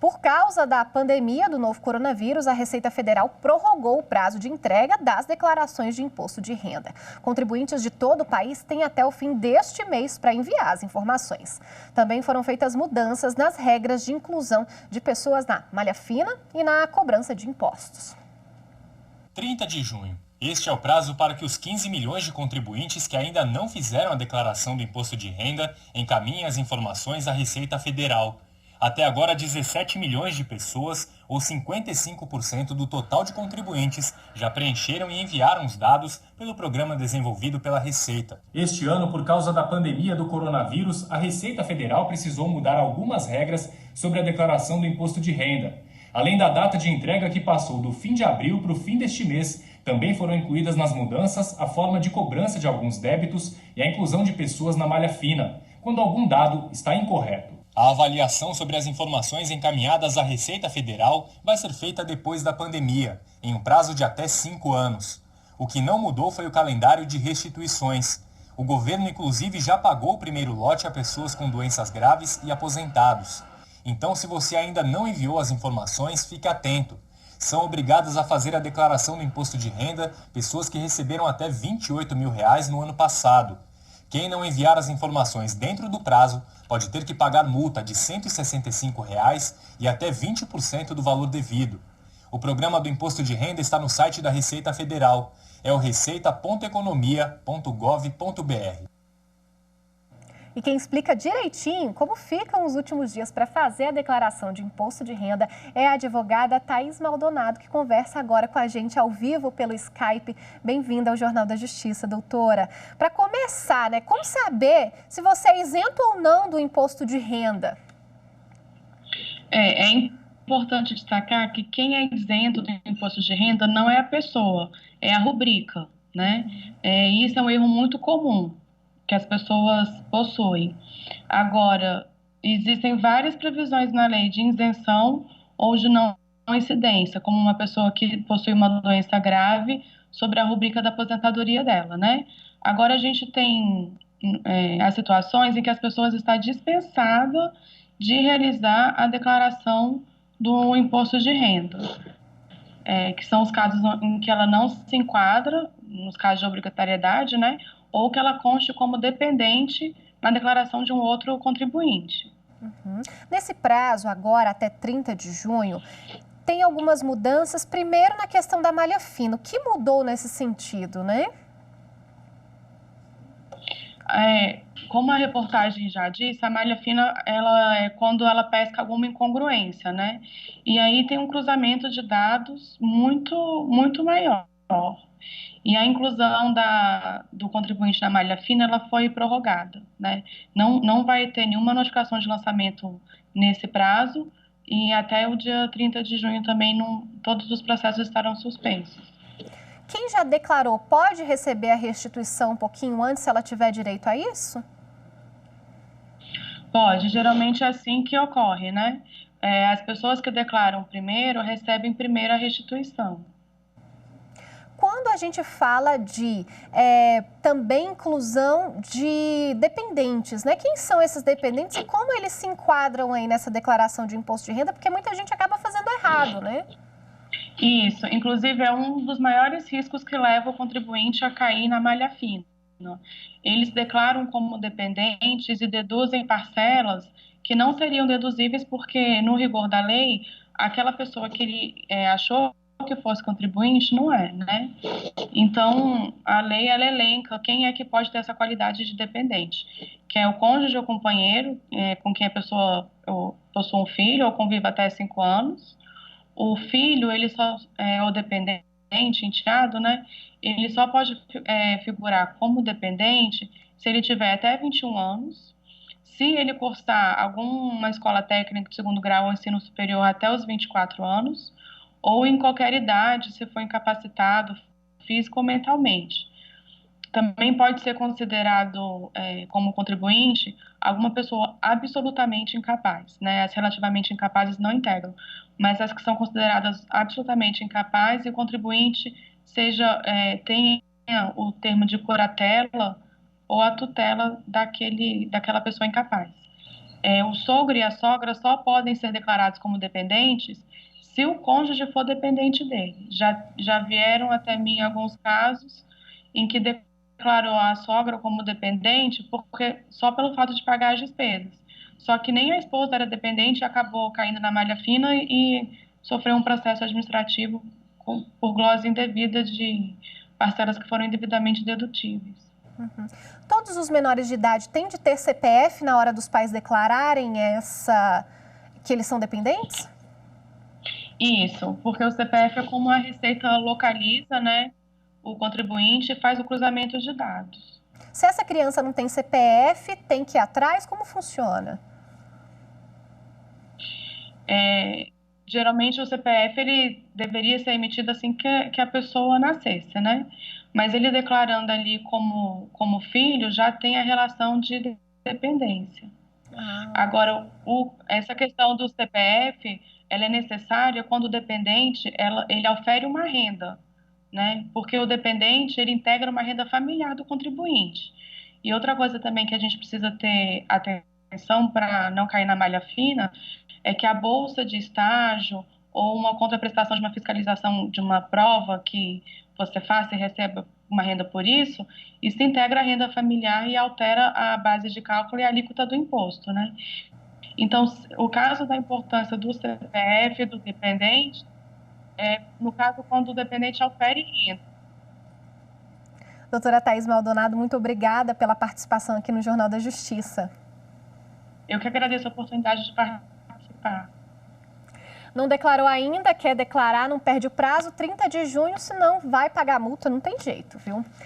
Por causa da pandemia do novo coronavírus, a Receita Federal prorrogou o prazo de entrega das declarações de imposto de renda. Contribuintes de todo o país têm até o fim deste mês para enviar as informações. Também foram feitas mudanças nas regras de inclusão de pessoas na malha fina e na cobrança de impostos. 30 de junho. Este é o prazo para que os 15 milhões de contribuintes que ainda não fizeram a declaração do imposto de renda encaminhem as informações à Receita Federal. Até agora, 17 milhões de pessoas, ou 55% do total de contribuintes, já preencheram e enviaram os dados pelo programa desenvolvido pela Receita. Este ano, por causa da pandemia do coronavírus, a Receita Federal precisou mudar algumas regras sobre a declaração do imposto de renda. Além da data de entrega que passou do fim de abril para o fim deste mês, também foram incluídas nas mudanças a forma de cobrança de alguns débitos e a inclusão de pessoas na malha fina, quando algum dado está incorreto. A avaliação sobre as informações encaminhadas à Receita Federal vai ser feita depois da pandemia, em um prazo de até 5 anos. O que não mudou foi o calendário de restituições. O governo, inclusive, já pagou o primeiro lote a pessoas com doenças graves e aposentados. Então, se você ainda não enviou as informações, fique atento. São obrigadas a fazer a declaração do imposto de renda pessoas que receberam até R$ 28 mil no ano passado. Quem não enviar as informações dentro do prazo pode ter que pagar multa de R$ 165 e até 20% do valor devido. O programa do imposto de renda está no site da Receita Federal. É o receita.economia.gov.br. E quem explica direitinho como ficam os últimos dias para fazer a declaração de imposto de renda é a advogada Thaís Maldonado, que conversa agora com a gente ao vivo pelo Skype. Bem-vinda ao Jornal da Justiça, doutora. Para começar, como saber se você é isento ou não do imposto de renda? É importante destacar que quem é isento do imposto de renda não é a pessoa, é a rubrica, né? Isso é um erro muito comum que as pessoas possuem. Agora, existem várias previsões na lei de isenção ou de não incidência, como uma pessoa que possui uma doença grave sobre a rubrica da aposentadoria dela, né? Agora, a gente tem as situações em que as pessoas estão dispensadas de realizar a declaração do imposto de renda, que são os casos em que ela não se enquadra, nos casos de obrigatoriedade, né? Ou que ela conste como dependente na declaração de um outro contribuinte. Nesse prazo, agora até 30 de junho, tem algumas mudanças. Primeiro, na questão da malha fina. O que mudou nesse sentido, né? Como a reportagem já disse, a malha fina ela é quando ela pesca alguma incongruência, né? E aí tem um cruzamento de dados muito, muito maior. E a inclusão do contribuinte na malha fina, ela foi prorrogada, né? Não vai ter nenhuma notificação de lançamento nesse prazo e até o dia 30 de junho também todos os processos estarão suspensos. Quem já declarou pode receber a restituição um pouquinho antes, se ela tiver direito a isso? Pode, geralmente é assim que ocorre, né? As pessoas que declaram primeiro recebem primeiro a restituição. Quando a gente fala de também inclusão de dependentes, né? Quem são esses dependentes e como eles se enquadram aí nessa declaração de imposto de renda? Porque muita gente acaba fazendo errado, né? Isso, inclusive é um dos maiores riscos que leva o contribuinte a cair na malha fina. Eles declaram como dependentes e deduzem parcelas que não seriam deduzíveis porque, no rigor da lei, aquela pessoa que ele achou que fosse contribuinte não é, né? Então, a lei, ela elenca quem é que pode ter essa qualidade de dependente, que é o cônjuge ou companheiro com quem a pessoa possui um filho ou convive até 5 anos. O filho, ele só o dependente, enteado, né? Ele só pode figurar como dependente se ele tiver até 21 anos, se ele cursar alguma escola técnica de segundo grau ou ensino superior até os 24 anos, ou em qualquer idade, se for incapacitado físico ou mentalmente. Também pode ser considerado como contribuinte alguma pessoa absolutamente incapaz, né? As relativamente incapazes não integram, mas as que são consideradas absolutamente incapazes e o contribuinte tenha o termo de curatela ou a tutela daquela pessoa incapaz. O sogro e a sogra só podem ser declarados como dependentes se o cônjuge for dependente dele. Já vieram até mim alguns casos em que declarou a sogra como dependente só pelo fato de pagar as despesas. Só que nem a esposa era dependente e acabou caindo na malha fina e sofreu um processo administrativo por glose indevida de parcelas que foram indevidamente dedutíveis. Uhum. Todos os menores de idade têm de ter CPF na hora dos pais declararem que eles são dependentes? Isso, porque o CPF é como a Receita localiza, né, o contribuinte e faz o cruzamento de dados. Se essa criança não tem CPF, tem que ir atrás? Como funciona? Geralmente o CPF ele deveria ser emitido assim que a pessoa nascesse, né? Mas ele declarando ali como filho já tem a relação de dependência. Agora, essa questão do CPF, ela é necessária quando o dependente ele ofere uma renda, né? Porque o dependente ele integra uma renda familiar do contribuinte. E outra coisa também que a gente precisa ter atenção para não cair na malha fina é que a bolsa de estágio ou uma contraprestação de uma fiscalização de uma prova que você faça e receba uma renda por isso integra a renda familiar e altera a base de cálculo e a alíquota do imposto, né? Então, o caso da importância do CPF do dependente no caso quando o dependente ofere renda. Doutora Thaís Maldonado, muito obrigada pela participação aqui no Jornal da Justiça. Eu que agradeço a oportunidade de participar. Não declarou ainda, quer declarar, não perde o prazo, 30 de junho, senão vai pagar multa, não tem jeito, viu?